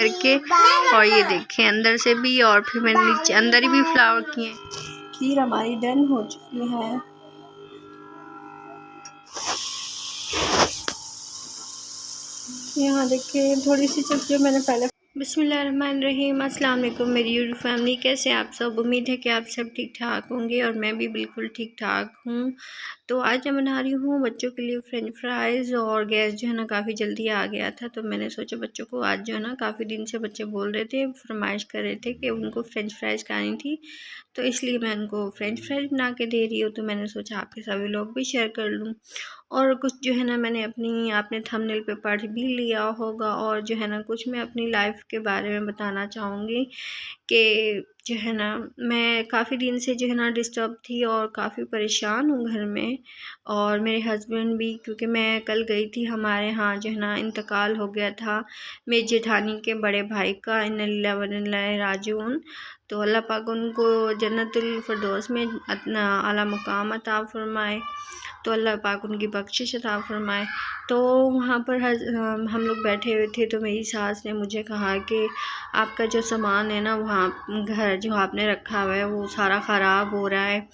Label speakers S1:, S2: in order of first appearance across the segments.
S1: करके। और ये देखें अंदर से भी, और फिर मैंने नीचे अंदर भी फ्लावर किए। खीर हमारी डन हो चुकी है। यहाँ देखिए थोड़ी सी सब्जी मैंने पहले। बिस्मिल्लाहिर्रहमानिर्रहीम, अस्सलाम वालेकुम मेरी यूट्यूब फैमिली, कैसे आप सब। उम्मीद है कि आप सब ठीक ठाक होंगे और मैं भी बिल्कुल ठीक ठाक हूँ। तो आज मैं बना रही हूँ बच्चों के लिए फ्रेंच फ्राइज़, और गैस जो है ना काफ़ी जल्दी आ गया था, तो मैंने सोचा बच्चों को आज जो है ना काफ़ी दिन से बच्चे बोल रहे थे, फरमाइश कर रहे थे कि उनको फ्रेंच फ्राइज़ खानी थी, तो इसलिए मैं उनको फ्रेंच फ्राइज़ बना के दे रही हूँ। तो मैंने सोचा आपके सभी लोग भी शेयर कर लूँ। और कुछ जो है ना मैंने आपने थंबनेल पे पढ़ भी लिया होगा, और जो है ना कुछ मैं अपनी लाइफ के बारे में बताना चाहूँगी कि जो है ना मैं काफ़ी दिन से जो है ना डिस्टर्ब थी और काफ़ी परेशान हूँ घर में, और मेरे हस्बैंड भी, क्योंकि मैं कल गई थी, हमारे यहाँ जो है ना इंतकाल हो गया था मेरी जेठानी के बड़े भाई का, इन्ना लिल्लाहि व इन्ना इलैहि राजिऊन। तो अल्लाह पाक उनको जन्नतुल फिरदौस में अपना आला मुकाम अता फरमाए, तो अल्लाह पाक उनकी बख्शिश अता फरमाए। तो वहाँ पर हम लोग बैठे हुए थे, तो मेरी सास ने मुझे कहा कि आपका जो सामान है ना वहाँ घर जो आपने रखा हुआ है वो सारा ख़राब हो रहा है,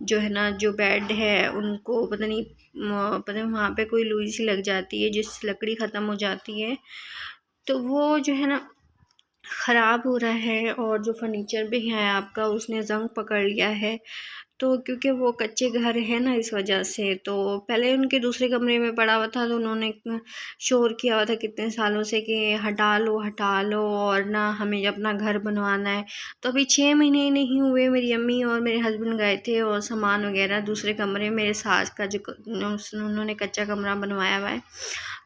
S1: जो है ना जो बेड है उनको पता नहीं वहाँ पे कोई लुई सी लग जाती है जिससे लकड़ी ख़त्म हो जाती है, तो वो जो है ना ख़राब हो रहा है। और जो फर्नीचर भी है आपका उसने जंग पकड़ लिया है, तो क्योंकि वो कच्चे घर है ना इस वजह से। तो पहले उनके दूसरे कमरे में पड़ा हुआ था, तो उन्होंने शोर किया हुआ था कितने सालों से कि हटा लो और ना हमें अपना घर बनवाना है। तो अभी 6 महीने ही नहीं हुए, मेरी अम्मी और मेरे हस्बैंड गए थे और सामान वगैरह दूसरे कमरे, मेरे सास का जो उन्होंने कच्चा कमरा बनवाया हुआ है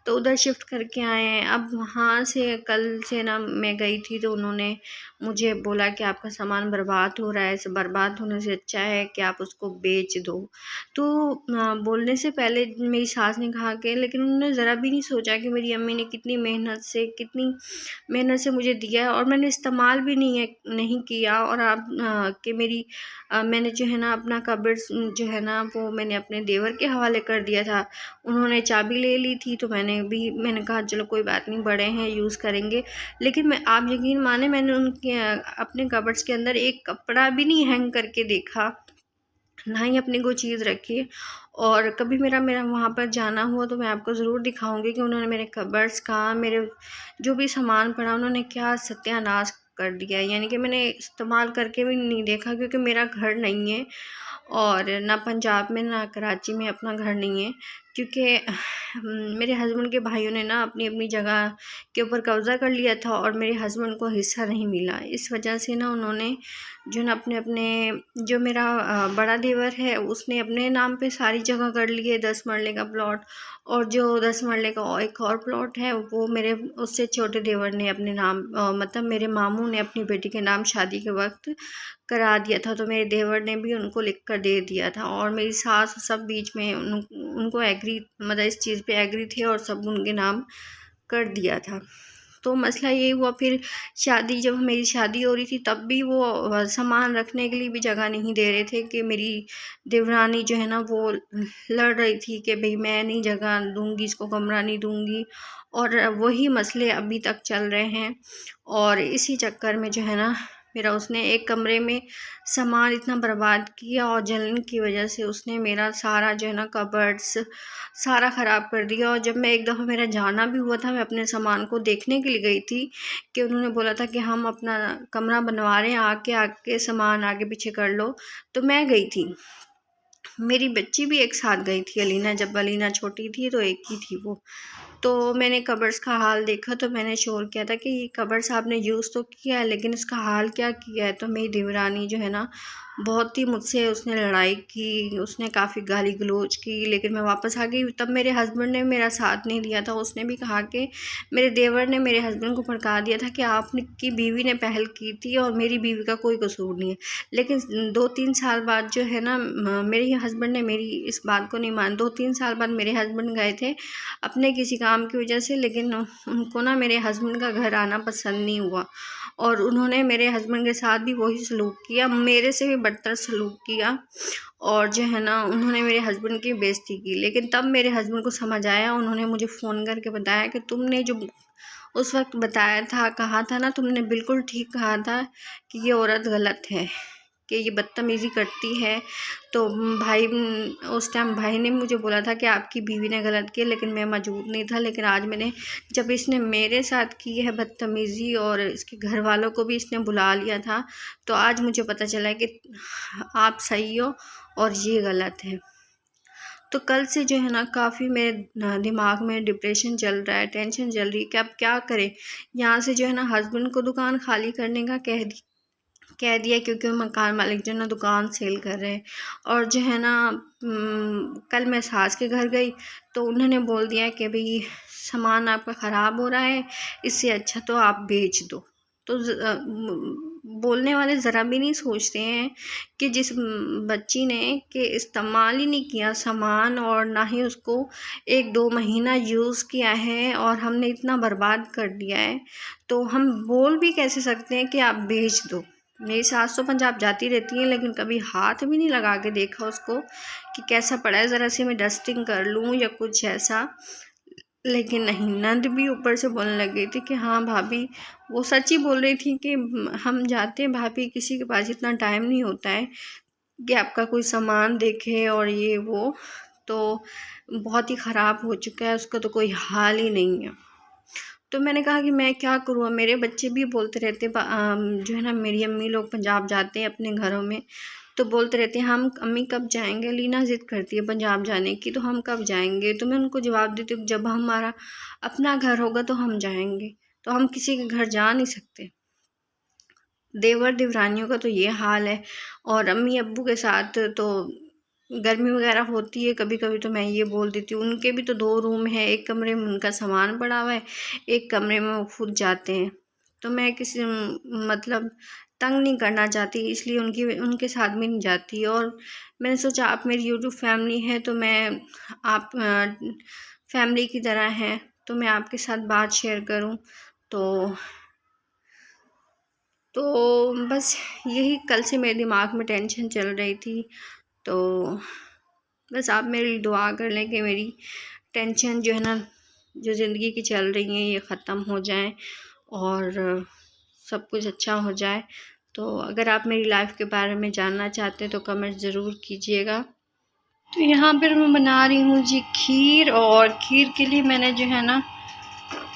S1: तो उधर शिफ्ट करके आए हैं। अब वहाँ से कल से ना मैं गई थी, तो उन्होंने मुझे बोला कि आपका सामान बर्बाद हो रहा है, इसे बर्बाद होने से अच्छा है कि आप उसको बेच दो। तो बोलने से पहले मेरी सास ने कहा कि, लेकिन उन्होंने ज़रा भी नहीं सोचा कि मेरी अम्मी ने कितनी मेहनत से मुझे दिया है और मैंने इस्तेमाल भी नहीं किया। और आप कि मैंने जो है ना अपना कबर्ड्स जो है ना वो मैंने अपने देवर के हवाले कर दिया था। उन्होंने चाबी ले ली थी, तो मैंने कहा चलो कोई बात नहीं, बड़े हैं यूज़ करेंगे। लेकिन आप यकीन माने मैंने उनके अपने कबर्ड्स के अंदर एक कपड़ा भी नहीं हैंग करके देखा, ना ही अपनी कोई चीज़ रखी। और कभी मेरा वहाँ पर जाना हुआ तो मैं आपको ज़रूर दिखाऊंगी कि उन्होंने मेरे कबर्ड्स का, मेरे जो भी सामान पड़ा उन्होंने क्या सत्यानाश कर दिया। यानी कि मैंने इस्तेमाल करके भी नहीं देखा, क्योंकि मेरा घर नहीं है, और ना पंजाब में ना कराची में अपना घर नहीं है, क्योंकि मेरे हस्बैंड के भाइयों ने ना अपनी अपनी जगह के ऊपर कब्ज़ा कर लिया था और मेरे हस्बैंड को हिस्सा नहीं मिला। इस वजह से ना उन्होंने जो ना अपने जो मेरा बड़ा देवर है उसने अपने नाम पे सारी जगह कर ली है, 10 मरले का प्लॉट, और जो 10 मरले का एक और प्लॉट है वो मेरे उससे छोटे देवर ने अपने नाम मतलब मेरे मामू ने अपनी बेटी के नाम शादी के वक्त करा दिया था। तो मेरे देवर ने भी उनको लिख कर दे दिया था, और मेरी सास सब बीच में उनको एग्री, मतलब इस चीज़ पे एग्री थे और सब उनके नाम कर दिया था। तो मसला ये हुआ, फिर जब मेरी शादी हो रही थी तब भी वो सामान रखने के लिए भी जगह नहीं दे रहे थे, कि मेरी देवरानी जो है ना वो लड़ रही थी कि भाई मैं नहीं जगह दूंगी, इसको कमरा नहीं दूंगी, और वही मसले अभी तक चल रहे हैं। और इसी चक्कर में जो है ना मेरा उसने एक कमरे में सामान इतना बर्बाद किया, और जलन की वजह से उसने मेरा सारा जो है ना कबर्ड्स सारा ख़राब कर दिया। और जब मैं एक दफ़ा मेरा जाना भी हुआ था, मैं अपने सामान को देखने के लिए गई थी कि उन्होंने बोला था कि हम अपना कमरा बनवा रहे हैं, आके सामान आगे पीछे कर लो, तो मैं गई थी। मेरी बच्ची भी एक साथ गई थी, अलीना, जब अलीना छोटी थी तो एक ही थी वो। तो मैंने कबर्ड्स का हाल देखा, तो मैंने शोर किया था कि ये कबर्ड्स आपने यूज़ तो किया है लेकिन इसका हाल क्या किया है। तो मेरी देवरानी जो है ना बहुत ही मुझसे उसने लड़ाई की, उसने काफ़ी गाली गलौज की, लेकिन मैं वापस आ गई। तब मेरे हस्बैंड ने मेरा साथ नहीं दिया था, उसने भी कहा कि मेरे देवर ने मेरे हस्बैंड को भड़का दिया था कि आपकी बीवी ने पहल की थी और मेरी बीवी का कोई कसूर नहीं है। लेकिन 2-3 साल बाद जो है ना मेरे हस्बैंड ने मेरी इस बात को नहीं मान 2-3 साल बाद मेरे हस्बैंड गए थे अपने किसी काम की वजह से, लेकिन उनको ना मेरे हस्बैंड का घर आना पसंद नहीं हुआ, और उन्होंने मेरे हस्बैंड के साथ भी वही सलूक किया, मेरे से भी बदतर सलूक किया, और जो है ना उन्होंने मेरे हस्बैंड की बेइज्जती की। लेकिन तब मेरे हस्बैंड को समझ आया, उन्होंने मुझे फ़ोन करके बताया कि तुमने जो उस वक्त बताया था, कहा था ना, तुमने बिल्कुल ठीक कहा था कि ये औरत गलत है, कि ये बदतमीज़ी करती है। तो भाई, उस टाइम भाई ने मुझे बोला था कि आपकी बीवी ने गलत किया, लेकिन मैं मौजूद नहीं था। लेकिन आज मैंने, जब इसने मेरे साथ की है बदतमीज़ी और इसके घर वालों को भी इसने बुला लिया था, तो आज मुझे पता चला कि आप सही हो और ये गलत है। तो कल से जो है ना काफ़ी मेरे दिमाग में डिप्रेशन चल रहा है, टेंशन चल रही है कि अब क्या करें। यहाँ से जो है ना हस्बैंड को दुकान खाली करने का कह दिया, क्योंकि मकान मालिक जो है ना दुकान सेल कर रहे हैं। और जो है ना कल मैं सास के घर गई तो उन्होंने बोल दिया कि भाई सामान आपका ख़राब हो रहा है, इससे अच्छा तो आप बेच दो। तो बोलने वाले ज़रा भी नहीं सोचते हैं कि जिस बच्ची ने कि इस्तेमाल ही नहीं किया सामान, और ना ही उसको 1-2 महीना यूज़ किया है, और हमने इतना बर्बाद कर दिया है, तो हम बोल भी कैसे सकते हैं कि आप बेच दो। मेरी सास तो पंजाब जाती रहती है, लेकिन कभी हाथ भी नहीं लगा के देखा उसको कि कैसा पड़ा है, ज़रा सी मैं डस्टिंग कर लूँ या कुछ ऐसा। लेकिन नहीं, नंद भी ऊपर से बोलने लग गई थी कि हाँ भाभी, वो सच ही बोल रही थी कि हम जाते हैं भाभी, किसी के पास इतना टाइम नहीं होता है कि आपका कोई सामान देखे और ये वो, तो बहुत ही ख़राब हो चुका है, उसका तो कोई हाल ही नहीं है। तो मैंने कहा कि मैं क्या करूँ, मेरे बच्चे भी बोलते रहते जो है ना, मेरी अम्मी लोग पंजाब जाते हैं अपने घरों में, तो बोलते रहते हैं हम अम्मी कब जाएंगे। लीना ज़िद करती है पंजाब जाने की, तो हम कब जाएंगे। तो मैं उनको जवाब देती हूँ जब हमारा अपना घर होगा तो हम जाएंगे, तो हम किसी के घर जा नहीं सकते। देवर देवरानियों का तो ये हाल है। और अम्मी अब्बू के साथ तो गर्मी वगैरह होती है कभी कभी, तो मैं ये बोल देती हूँ, उनके भी तो 2 रूम है, एक कमरे में उनका सामान पड़ा हुआ है, एक कमरे में वो खुद जाते हैं। तो मैं किसी मतलब तंग नहीं करना चाहती, इसलिए उनके साथ भी नहीं जाती। और मैंने सोचा आप मेरी यूट्यूब फैमिली है, तो मैं आप फैमिली की तरह हैं, तो मैं आपके साथ बात शेयर करूं। तो बस यही कल से मेरे दिमाग में टेंशन चल रही थी। तो बस आप मेरे लिए दुआ कर लें कि मेरी टेंशन जो है ना, जो ज़िंदगी की चल रही है, ये ख़त्म हो जाए और सब कुछ अच्छा हो जाए। तो अगर आप मेरी लाइफ के बारे में जानना चाहते हैं तो कमेंट ज़रूर कीजिएगा। तो यहाँ पर मैं बना रही हूँ जी खीर, और खीर के लिए मैंने जो है ना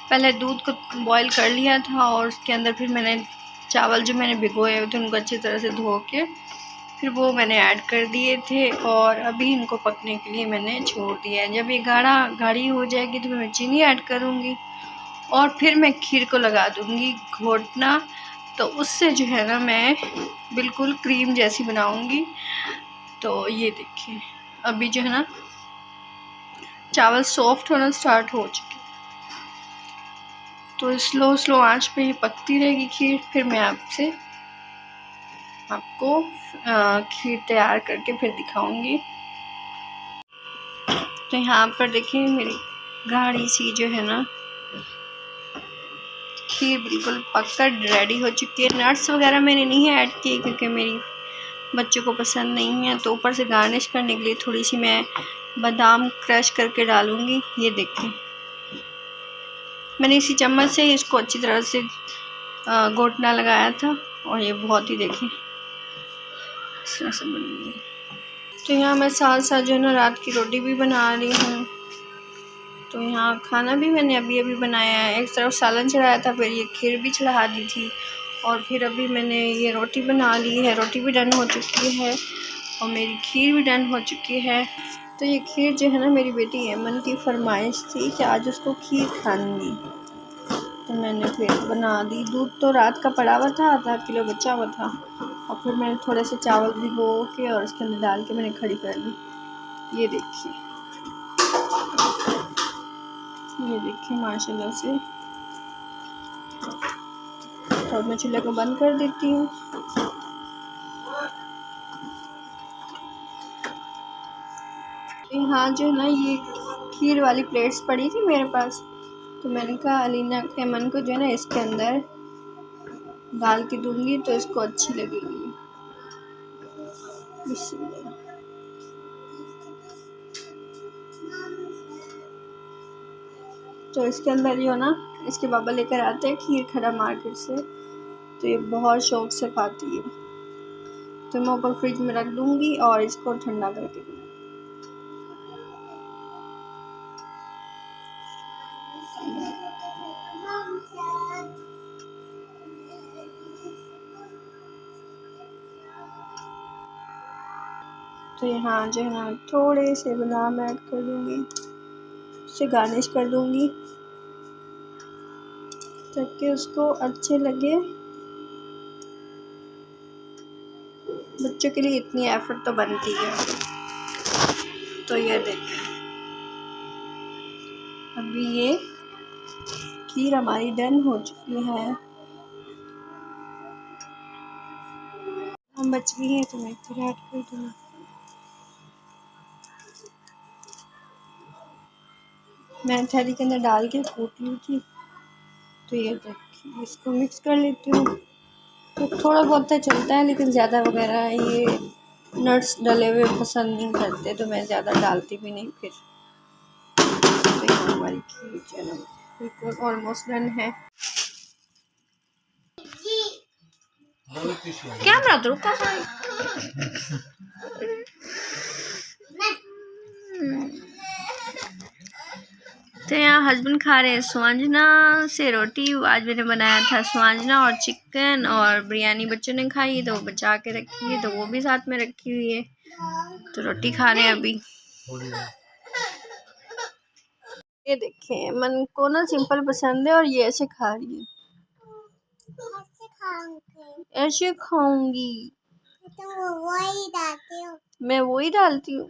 S1: पहले दूध को बॉईल कर लिया था, और उसके अंदर फिर मैंने चावल जो मैंने भिगोए हुए थे उनको अच्छी तरह से धो के फिर वो मैंने ऐड कर दिए थे, और अभी इनको पकने के लिए मैंने छोड़ दिया है। जब ये गाढ़ी हो जाएगी तो मैं चीनी ऐड करूँगी, और फिर मैं खीर को लगा दूँगी घोटना। तो उससे जो है ना मैं बिल्कुल क्रीम जैसी बनाऊँगी। तो ये देखिए, अभी जो है ना चावल सॉफ्ट होना स्टार्ट हो चुके, तो स्लो आंच पे ही पकती रहेगी खीर। फिर मैं आपको खीर तैयार करके फिर दिखाऊंगी। तो यहाँ पर देखिए मेरी गाढ़ी सी जो है ना खीर बिल्कुल पककर रेडी हो चुकी है। नट्स वगैरह मैंने नहीं ऐड किए क्योंकि मेरी बच्चों को पसंद नहीं है। तो ऊपर से गार्निश करने के लिए थोड़ी सी मैं बादाम क्रश करके डालूँगी। ये देखें, मैंने इसी चम्मच से इसको अच्छी तरह से घोटना लगाया था, और ये बहुत ही देखें इस तरह से बन गई। तो यहाँ मैं साथ साथ जो है ना रात की रोटी भी बना रही हूँ। तो यहाँ खाना भी मैंने अभी बनाया है। एक तरफ सालन चढ़ाया था, फिर ये खीर भी चढ़ा दी थी, और फिर अभी मैंने ये रोटी बना ली है। रोटी भी डन हो चुकी है और मेरी खीर भी डन हो चुकी है। तो ये खीर जो है ना मेरी बेटी एमन की फरमाइश थी कि आज उसको खीर खानी, तो मैंने फिर बना दी। दूध तो रात का पड़ा हुआ था, आधा किलो बचा हुआ था, और फिर मैंने थोड़े से चावल भिगो के और उसके अंदर डाल के मैंने खड़ी कर दी। ये देखिए माशाल्लाह से। तो मैं चूल्हे को बंद कर देती हूँ। यहाँ जो है ना ये खीर वाली प्लेट्स पड़ी थी मेरे पास, तो मैंने कहा अलीना एमन को जो है ना इसके अंदर डाल के दूंगी तो इसको अच्छी लगेगी। तो इसके अंदर जो ना इसके पापा लेकर आते हैं खीर खड़ा मार्केट से, तो ये बहुत शौक से खाती है। तो मैं ऊपर फ्रिज में रख दूँगी और इसको ठंडा करके दूँगी। तो यहाँ जो है ना थोड़े से बादाम ऐड कर दूँगी, उसे गार्निश कर दूँगी ताकि उसको अच्छे लगे। बच्चों के लिए इतनी एफर्ट तो बनती है। तो ये देखें, अभी ये खीर हमारी डन हो चुकी है। हम बच गई हैं तो मैं फिर ऐड कर दूँगी। मैं थैली के अंदर डाल के कूट ली थी। तो ये देखिए, इसको मिक्स कर लेती हूँ। तो थोड़ा बहुत तो चलता है, लेकिन ज़्यादा वगैरह ये नट्स डले हुए पसंद नहीं करते, तो मैं ज़्यादा डालती भी नहीं फिर। तो ये हमारी खीर चलो बिल्कुल ऑलमोस्ट डन है। क्या बना दो तो यहाँ हस्बैंड खा रहे हैं स्वांजना से रोटी। आज मैंने बनाया था स्वांजना और चिकन और बिरयानी बच्चों ने खाई है, तो वो बचा के रखी है, तो वो भी साथ में रखी हुई है। तो रोटी खा रहे हैं अभी। ये देखें, मन को ना सिंपल पसंद है और ये ऐसे खा रही है। ऐसे खाऊंगी मैं वही डालती हूँ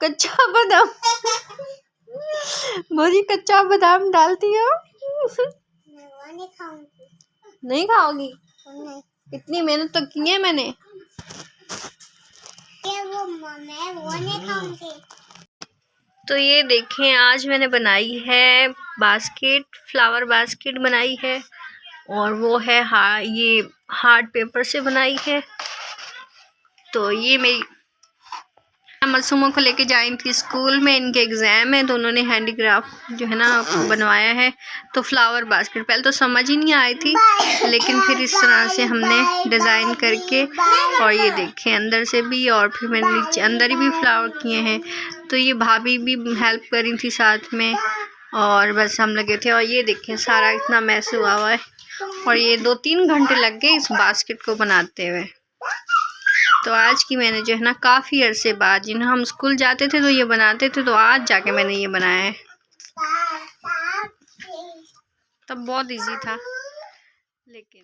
S1: कच्चा बादाम मुझे कच्चा बादाम डालती हो। नहीं खाओगी? इतनी मेहनत तो की है मैंने। वो नहीं खाऊंगी। तो ये देखें, आज मैंने बनाई है बास्केट, फ्लावर बास्केट बनाई है, और वो है ये हार्ड पेपर से बनाई है। तो ये मेरी मासूमों को लेके जाई थी स्कूल में, इनके एग्ज़ाम है, तो उन्होंने हैंडीक्राफ्ट जो है ना बनवाया है। तो फ्लावर बास्केट पहले तो समझ ही नहीं आई थी, लेकिन फिर इस तरह से हमने डिज़ाइन करके, और ये देखें अंदर से भी, और फिर मैंने नीचे अंदर ही भी फ्लावर किए हैं। तो ये भाभी भी हेल्प करी थी साथ में, और बस हम लगे थे। और ये देखें सारा इतना मैस हुआ हुआ है, और ये 2-3 घंटे लग गए इस बास्केट को बनाते हुए। तो आज की मैंने जो है ना काफ़ी अरसे बाद, जिन्हें हम स्कूल जाते थे तो ये बनाते थे, तो आज जाके मैंने ये बनाया है। तब बहुत इजी था, लेकिन